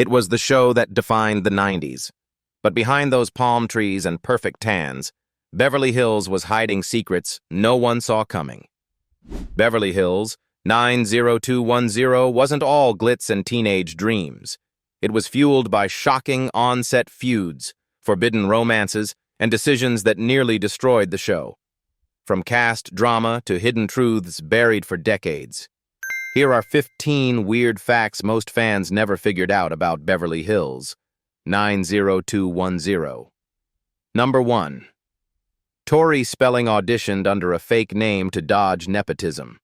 It was the show that defined the 90s. But behind those palm trees and perfect tans, Beverly Hills was hiding secrets no one saw coming. Beverly Hills 90210 wasn't all glitz and teenage dreams. It was fueled by shocking on-set feuds, forbidden romances, and decisions that nearly destroyed the show. From cast drama to hidden truths buried for decades. Here are 15 weird facts most fans never figured out about Beverly Hills 90210. Number 1. Tori Spelling auditioned under a fake name to dodge nepotism.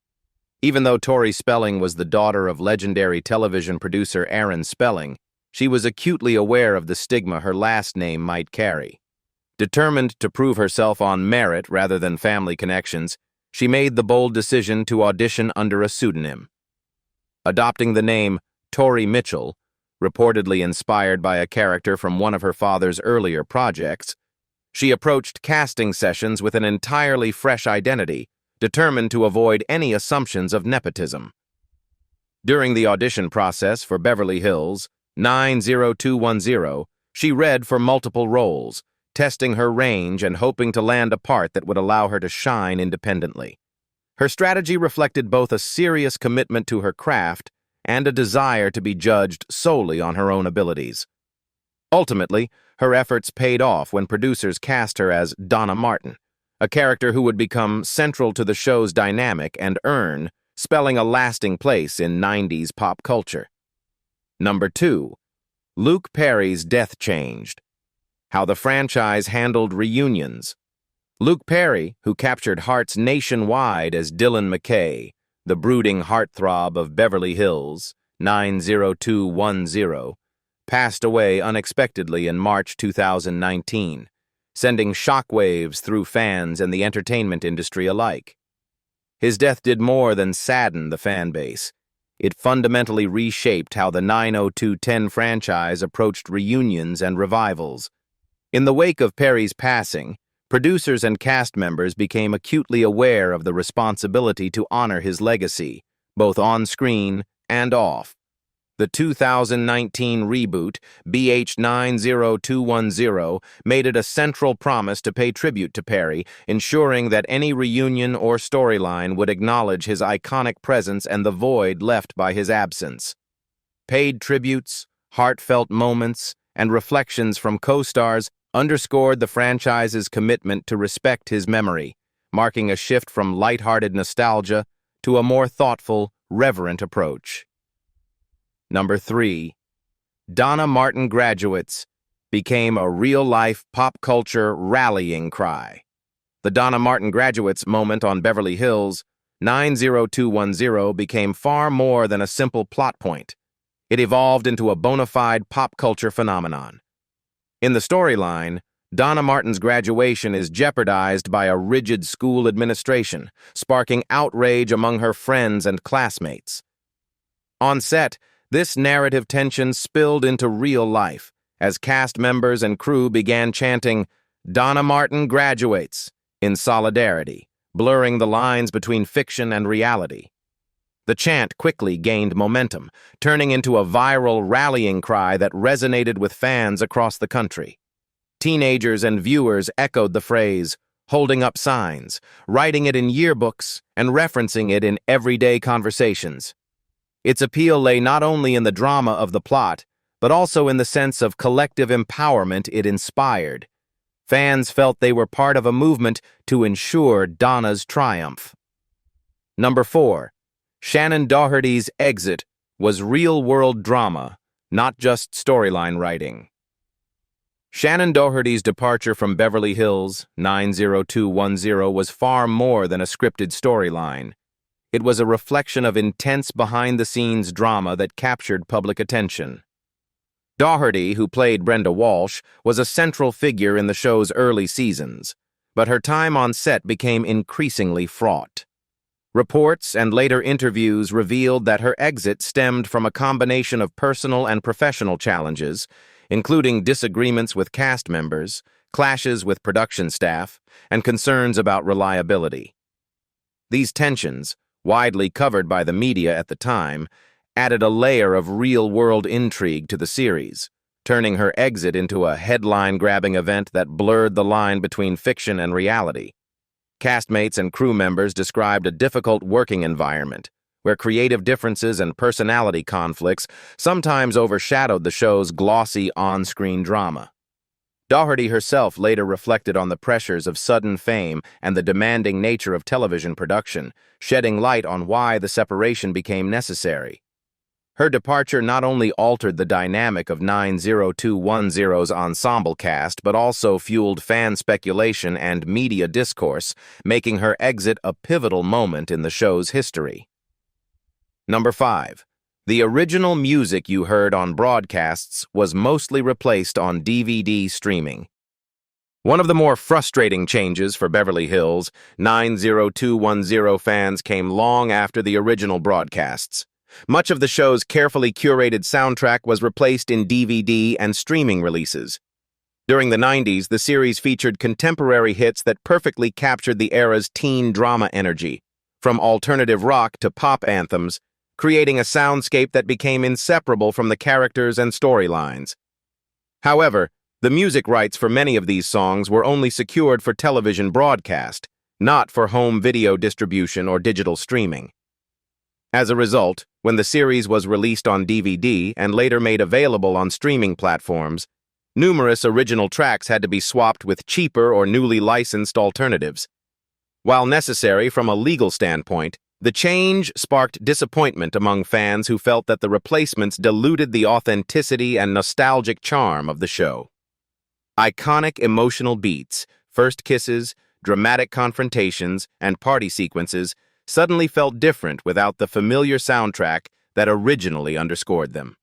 Even though Tori Spelling was the daughter of legendary television producer Aaron Spelling, she was acutely aware of the stigma her last name might carry. Determined to prove herself on merit rather than family connections, she made the bold decision to audition under a pseudonym. Adopting the name Tori Mitchell, reportedly inspired by a character from one of her father's earlier projects, she approached casting sessions with an entirely fresh identity, determined to avoid any assumptions of nepotism. During the audition process for Beverly Hills 90210, she read for multiple roles, testing her range and hoping to land a part that would allow her to shine independently. Her strategy reflected both a serious commitment to her craft and a desire to be judged solely on her own abilities. Ultimately, her efforts paid off when producers cast her as Donna Martin, a character who would become central to the show's dynamic and earn Spelling a lasting place in 90s pop culture. Number 2. Luke Perry's death changed. How the franchise handled reunions. Luke Perry, who captured hearts nationwide as Dylan McKay, the brooding heartthrob of Beverly Hills 90210, passed away unexpectedly in March 2019, sending shockwaves through fans and the entertainment industry alike. His death did more than sadden the fan base. It fundamentally reshaped how the 90210 franchise approached reunions and revivals. In the wake of Perry's passing, producers and cast members became acutely aware of the responsibility to honor his legacy, both on screen and off. The 2019 reboot, BH 90210, made it a central promise to pay tribute to Perry, ensuring that any reunion or storyline would acknowledge his iconic presence and the void left by his absence. Paid tributes, heartfelt moments, and reflections from co-stars underscored the franchise's commitment to respect his memory, marking a shift from lighthearted nostalgia to a more thoughtful, reverent approach. Number 3. Donna Martin graduates became a real-life pop culture rallying cry. The Donna Martin graduates moment on Beverly Hills 90210 became far more than a simple plot point. It evolved into a bona fide pop culture phenomenon. In the storyline, Donna Martin's graduation is jeopardized by a rigid school administration, sparking outrage among her friends and classmates. On set, this narrative tension spilled into real life as cast members and crew began chanting, "Donna Martin graduates," in solidarity, blurring the lines between fiction and reality. The chant quickly gained momentum, turning into a viral rallying cry that resonated with fans across the country. Teenagers and viewers echoed the phrase, holding up signs, writing it in yearbooks, and referencing it in everyday conversations. Its appeal lay not only in the drama of the plot, but also in the sense of collective empowerment it inspired. Fans felt they were part of a movement to ensure Donna's triumph. Number 4. Shannen Doherty's exit was real-world drama, not just storyline writing. Shannen Doherty's departure from Beverly Hills 90210 was far more than a scripted storyline. It was a reflection of intense behind-the-scenes drama that captured public attention. Doherty, who played Brenda Walsh, was a central figure in the show's early seasons, but her time on set became increasingly fraught. Reports and later interviews revealed that her exit stemmed from a combination of personal and professional challenges, including disagreements with cast members, clashes with production staff, and concerns about reliability. These tensions, widely covered by the media at the time, added a layer of real-world intrigue to the series, turning her exit into a headline-grabbing event that blurred the line between fiction and reality. Castmates and crew members described a difficult working environment, where creative differences and personality conflicts sometimes overshadowed the show's glossy on-screen drama. Doherty herself later reflected on the pressures of sudden fame and the demanding nature of television production, shedding light on why the separation became necessary. Her departure not only altered the dynamic of 90210's ensemble cast, but also fueled fan speculation and media discourse, making her exit a pivotal moment in the show's history. Number 5. The original music you heard on broadcasts was mostly replaced on DVD streaming. One of the more frustrating changes for Beverly Hills 90210 fans came long after the original broadcasts. Much of the show's carefully curated soundtrack was replaced in DVD and streaming releases. During the 90s, the series featured contemporary hits that perfectly captured the era's teen drama energy, from alternative rock to pop anthems, creating a soundscape that became inseparable from the characters and storylines. However, the music rights for many of these songs were only secured for television broadcast, not for home video distribution or digital streaming. As a result, when the series was released on DVD and later made available on streaming platforms, numerous original tracks had to be swapped with cheaper or newly licensed alternatives. While necessary from a legal standpoint, the change sparked disappointment among fans who felt that the replacements diluted the authenticity and nostalgic charm of the show. Iconic emotional beats, first kisses, dramatic confrontations, and party sequences suddenly felt different without the familiar soundtrack that originally underscored them.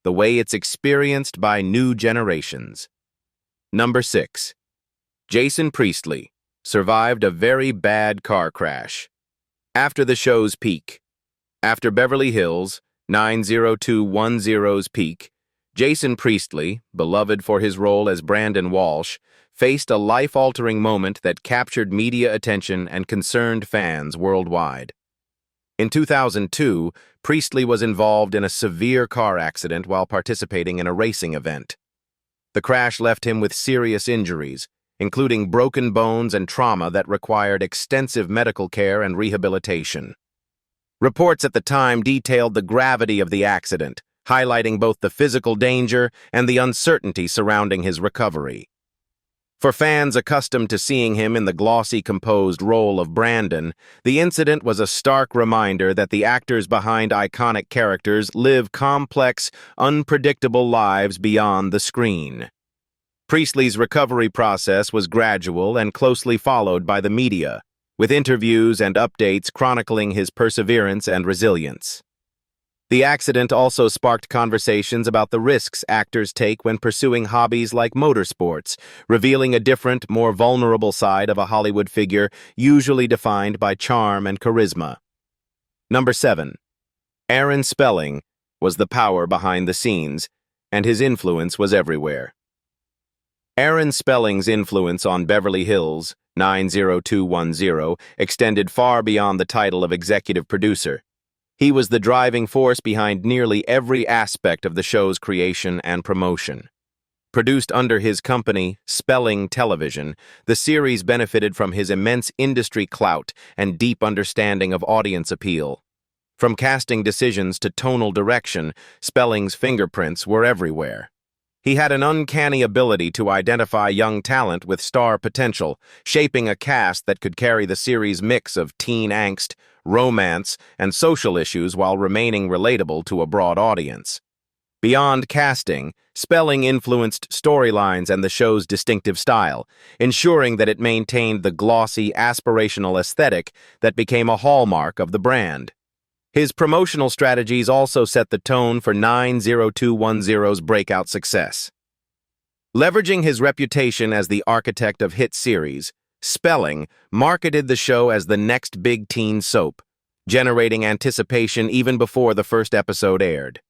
The way it's experienced by new generations. Number 6. Jason Priestley survived a very bad car crash. After the show's peak. After Beverly Hills 90210's peak, Jason Priestley, beloved for his role as Brandon Walsh, faced a life-altering moment that captured media attention and concerned fans worldwide. In 2002, Priestley was involved in a severe car accident while participating in a racing event. The crash left him with serious injuries, including broken bones and trauma that required extensive medical care and rehabilitation. Reports at the time detailed the gravity of the accident, highlighting both the physical danger and the uncertainty surrounding his recovery. For fans accustomed to seeing him in the glossy, composed role of Brandon, the incident was a stark reminder that the actors behind iconic characters live complex, unpredictable lives beyond the screen. Priestley's recovery process was gradual and closely followed by the media, with interviews and updates chronicling his perseverance and resilience. The accident also sparked conversations about the risks actors take when pursuing hobbies like motorsports, revealing a different, more vulnerable side of a Hollywood figure usually defined by charm and charisma. Number 7. Aaron Spelling was the power behind the scenes, and his influence was everywhere. Aaron Spelling's influence on Beverly Hills 90210 extended far beyond the title of executive producer. He was the driving force behind nearly every aspect of the show's creation and promotion. Produced under his company, Spelling Television, the series benefited from his immense industry clout and deep understanding of audience appeal. From casting decisions to tonal direction, Spelling's fingerprints were everywhere. He had an uncanny ability to identify young talent with star potential, shaping a cast that could carry the series' mix of teen angst, romance, and social issues while remaining relatable to a broad audience. Beyond casting, Spelling influenced storylines and the show's distinctive style, ensuring that it maintained the glossy, aspirational aesthetic that became a hallmark of the brand. His promotional strategies also set the tone for 90210's breakout success. Leveraging his reputation as the architect of hit series, Spelling marketed the show as the next big teen soap, generating anticipation even before the first episode aired.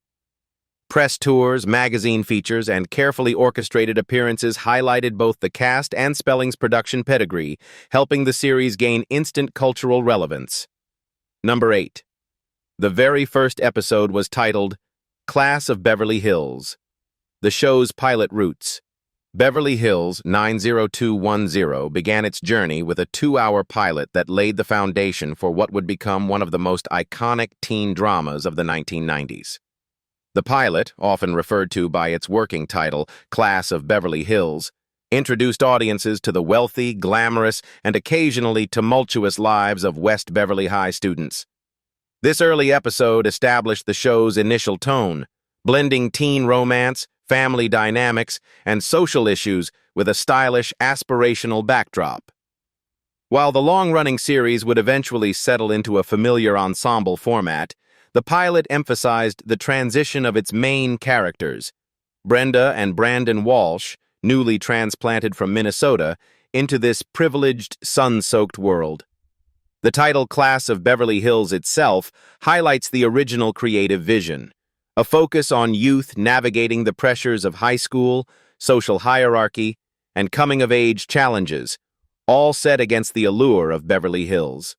Press tours, magazine features, and carefully orchestrated appearances highlighted both the cast and Spelling's production pedigree, helping the series gain instant cultural relevance. Number 8. The very first episode was titled Class of Beverly Hills. The show's pilot roots. Beverly Hills 90210 began its journey with a 2-hour pilot that laid the foundation for what would become one of the most iconic teen dramas of the 1990s. The pilot, often referred to by its working title, Class of Beverly Hills, introduced audiences to the wealthy, glamorous, and occasionally tumultuous lives of West Beverly High students. This early episode established the show's initial tone, blending teen romance, family dynamics, and social issues with a stylish, aspirational backdrop. While the long-running series would eventually settle into a familiar ensemble format, the pilot emphasized the transition of its main characters, Brenda and Brandon Walsh, newly transplanted from Minnesota, into this privileged, sun-soaked world. The title Class of Beverly Hills itself highlights the original creative vision, a focus on youth navigating the pressures of high school, social hierarchy, and coming-of-age challenges, all set against the allure of Beverly Hills.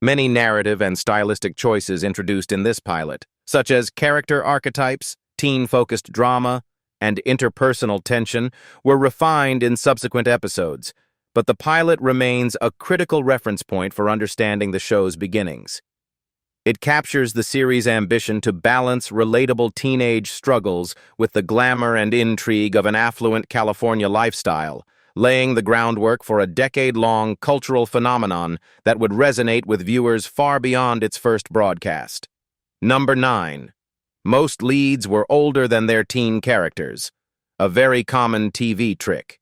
Many narrative and stylistic choices introduced in this pilot, such as character archetypes, teen-focused drama, and interpersonal tension, were refined in subsequent episodes, but the pilot remains a critical reference point for understanding the show's beginnings. It captures the series' ambition to balance relatable teenage struggles with the glamour and intrigue of an affluent California lifestyle, laying the groundwork for a decade-long cultural phenomenon that would resonate with viewers far beyond its first broadcast. Number 9. Most leads were older than their teen characters, a very common TV trick.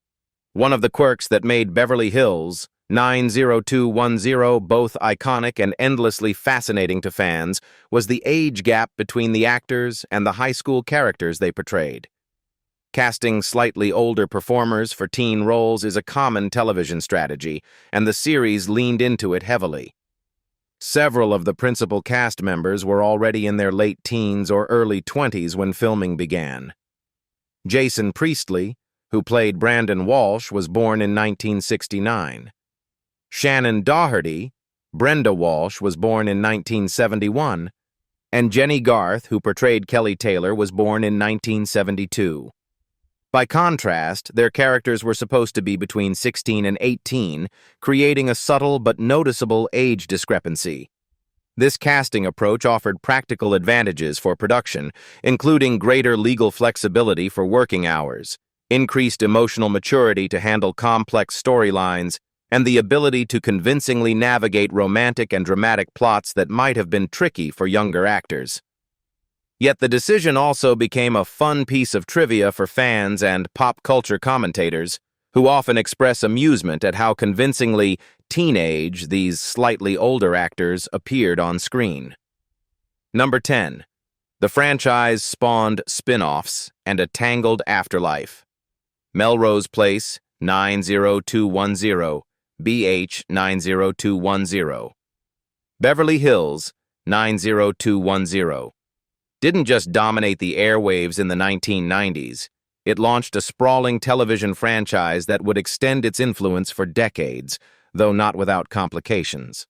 One of the quirks that made Beverly Hills 90210 both iconic and endlessly fascinating to fans was the age gap between the actors and the high school characters they portrayed. Casting slightly older performers for teen roles is a common television strategy, and the series leaned into it heavily. Several of the principal cast members were already in their late teens or early 20s when filming began. Jason Priestley, who played Brandon Walsh, was born in 1969. Shannen Doherty, Brenda Walsh, was born in 1971, and Jenny Garth, who portrayed Kelly Taylor, was born in 1972. By contrast, their characters were supposed to be between 16 and 18, creating a subtle but noticeable age discrepancy. This casting approach offered practical advantages for production, including greater legal flexibility for working hours, increased emotional maturity to handle complex storylines, and the ability to convincingly navigate romantic and dramatic plots that might have been tricky for younger actors. Yet the decision also became a fun piece of trivia for fans and pop culture commentators, who often express amusement at how convincingly teenage these slightly older actors appeared on screen. Number 10. The franchise spawned spin-offs and a tangled afterlife. Melrose Place 90210, BH 90210. Beverly Hills 90210. Didn't just dominate the airwaves in the 1990s, it launched a sprawling television franchise that would extend its influence for decades, though not without complications.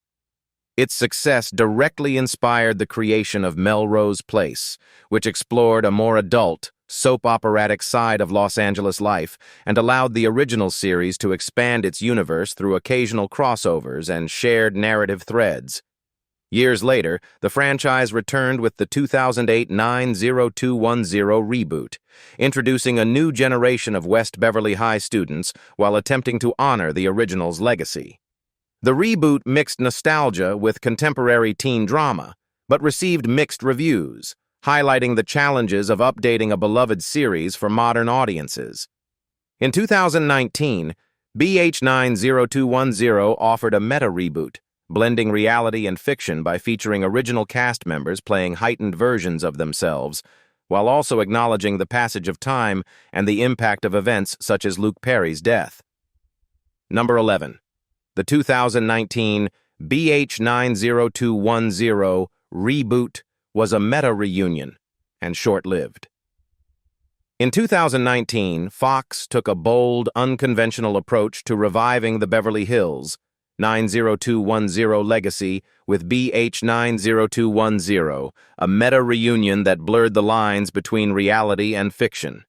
Its success directly inspired the creation of Melrose Place, which explored a more adult, soap-operatic side of Los Angeles life and allowed the original series to expand its universe through occasional crossovers and shared narrative threads. Years later, the franchise returned with the 2008 90210 reboot, introducing a new generation of West Beverly High students while attempting to honor the original's legacy. The reboot mixed nostalgia with contemporary teen drama, but received mixed reviews, highlighting the challenges of updating a beloved series for modern audiences. In 2019, BH 90210 offered a meta reboot, blending reality and fiction by featuring original cast members playing heightened versions of themselves, while also acknowledging the passage of time and the impact of events such as Luke Perry's death. Number 11. The 2019 BH 90210 reboot was a meta reunion and short-lived. In 2019, Fox took a bold, unconventional approach to reviving the Beverly Hills, 90210 Legacy with BH90210, a meta reunion that blurred the lines between reality and fiction.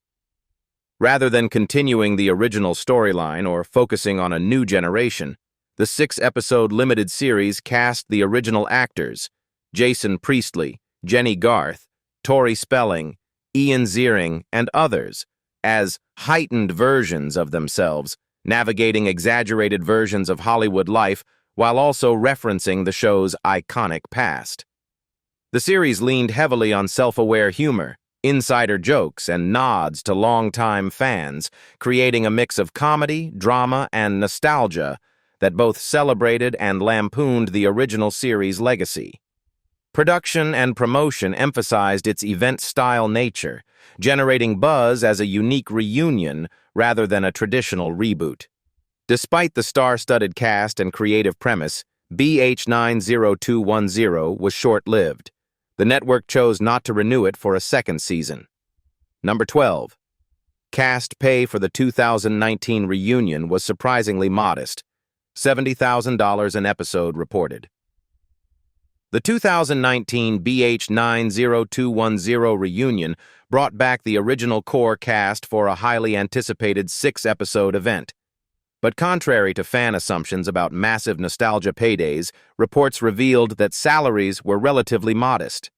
Rather than continuing the original storyline or focusing on a new generation, the 6-episode limited series cast the original actors, Jason Priestley, Jenny Garth, Tori Spelling, Ian Ziering, and others, as heightened versions of themselves, navigating exaggerated versions of Hollywood life while also referencing the show's iconic past. The series leaned heavily on self-aware humor, insider jokes, and nods to longtime fans, creating a mix of comedy, drama, and nostalgia that both celebrated and lampooned the original series' legacy. Production and promotion emphasized its event-style nature, generating buzz as a unique reunion rather than a traditional reboot. Despite the star-studded cast and creative premise, BH90210 was short-lived. The network chose not to renew it for a second season. Number 12. Cast pay for the 2019 reunion was surprisingly modest, $70,000 an episode reported. The 2019 BH90210 reunion brought back the original core cast for a highly anticipated 6-episode event. But contrary to fan assumptions about massive nostalgia paydays, reports revealed that salaries were relatively modest.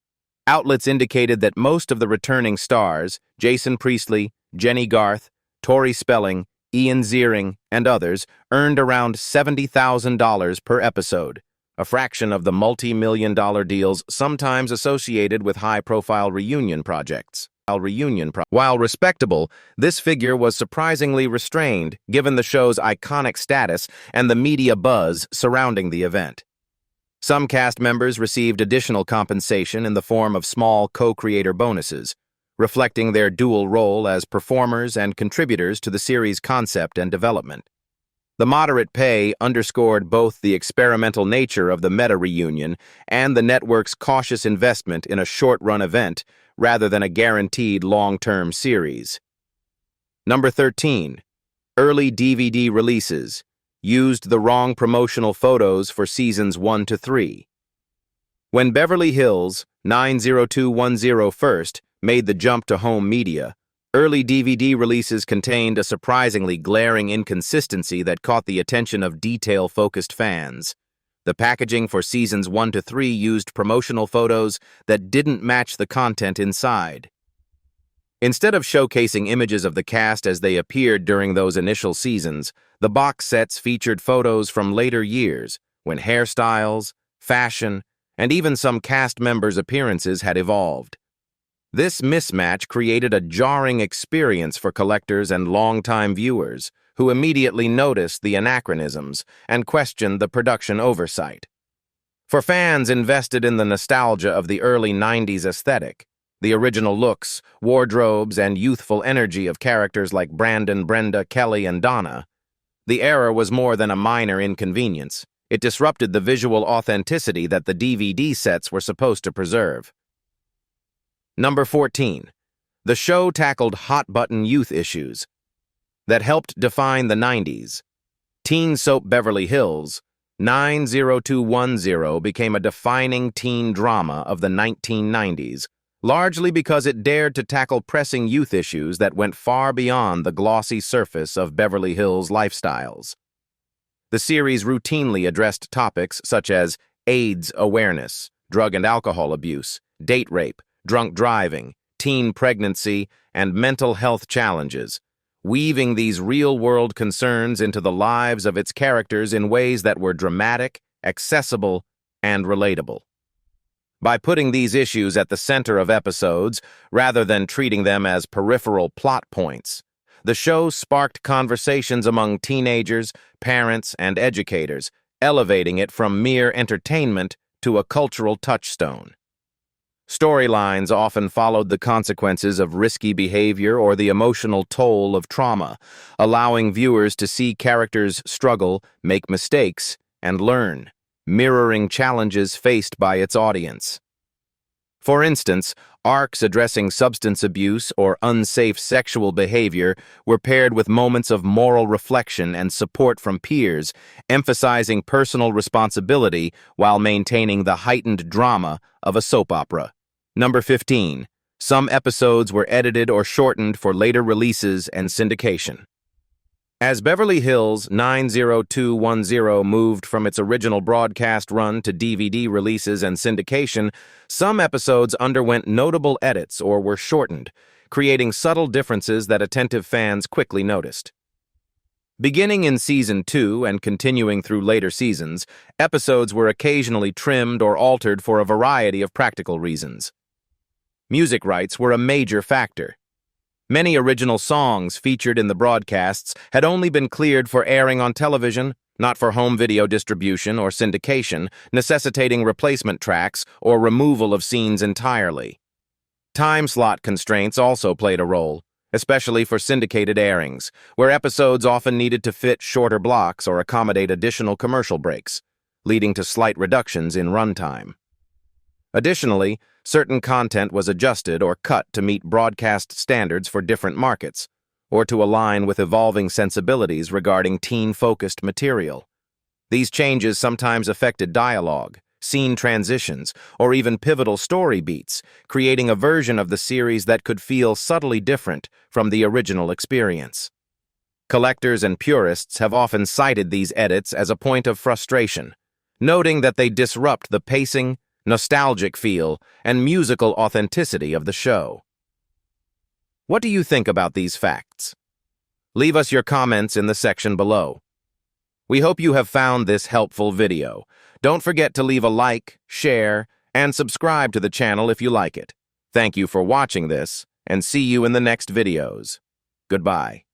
Outlets indicated that most of the returning stars, Jason Priestley, Jenny Garth, Tori Spelling, Ian Ziering, and others, earned around $70,000 per episode, a fraction of the multi-million-dollar deals sometimes associated with high-profile reunion projects. While respectable, this figure was surprisingly restrained given the show's iconic status and the media buzz surrounding the event. Some cast members received additional compensation in the form of small co-creator bonuses, reflecting their dual role as performers and contributors to the series' concept and development. The moderate pay underscored both the experimental nature of the meta reunion and the network's cautious investment in a short-run event rather than a guaranteed long-term series. Number 13. Early DVD releases used the wrong promotional photos for seasons 1 to 3. When Beverly Hills 90210 first made the jump to home media, early DVD releases contained a surprisingly glaring inconsistency that caught the attention of detail-focused fans. The packaging for seasons 1 to 3 used promotional photos that didn't match the content inside. Instead of showcasing images of the cast as they appeared during those initial seasons, the box sets featured photos from later years, when hairstyles, fashion, and even some cast members' appearances had evolved. This mismatch created a jarring experience for collectors and longtime viewers, who immediately noticed the anachronisms and questioned the production oversight. For fans invested in the nostalgia of the early 90s aesthetic, the original looks, wardrobes, and youthful energy of characters like Brandon, Brenda, Kelly, and Donna, the error was more than a minor inconvenience. It disrupted the visual authenticity that the DVD sets were supposed to preserve. Number 14. The show tackled hot-button youth issues that helped define the 90s. Teen soap Beverly Hills 90210 became a defining teen drama of the 1990s, largely because it dared to tackle pressing youth issues that went far beyond the glossy surface of Beverly Hills lifestyles. The series routinely addressed topics such as AIDS awareness, drug and alcohol abuse, date rape, drunk driving, teen pregnancy, and mental health challenges, weaving these real-world concerns into the lives of its characters in ways that were dramatic, accessible, and relatable. By putting these issues at the center of episodes, rather than treating them as peripheral plot points, the show sparked conversations among teenagers, parents, and educators, elevating it from mere entertainment to a cultural touchstone. Storylines often followed the consequences of risky behavior or the emotional toll of trauma, allowing viewers to see characters struggle, make mistakes, and learn, mirroring challenges faced by its audience. For instance, arcs addressing substance abuse or unsafe sexual behavior were paired with moments of moral reflection and support from peers, emphasizing personal responsibility while maintaining the heightened drama of a soap opera. Number 15. Some episodes were edited or shortened for later releases and syndication. As Beverly Hills 90210 moved from its original broadcast run to DVD releases and syndication, some episodes underwent notable edits or were shortened, creating subtle differences that attentive fans quickly noticed. Beginning in Season 2 and continuing through later seasons, episodes were occasionally trimmed or altered for a variety of practical reasons. Music rights were a major factor. Many original songs featured in the broadcasts had only been cleared for airing on television, not for home video distribution or syndication, necessitating replacement tracks or removal of scenes entirely. Time slot constraints also played a role, especially for syndicated airings, where episodes often needed to fit shorter blocks or accommodate additional commercial breaks, leading to slight reductions in runtime. Additionally, certain content was adjusted or cut to meet broadcast standards for different markets, or to align with evolving sensibilities regarding teen-focused material. These changes sometimes affected dialogue, scene transitions, or even pivotal story beats, creating a version of the series that could feel subtly different from the original experience. Collectors and purists have often cited these edits as a point of frustration, noting that they disrupt the pacing, nostalgic feel, and musical authenticity of the show. What do you think about these facts? Leave us your comments in the section below. We hope you have found this helpful video. Don't forget to leave a like, share, and subscribe to the channel if you like it. Thank you for watching this, and see you in the next videos. Goodbye.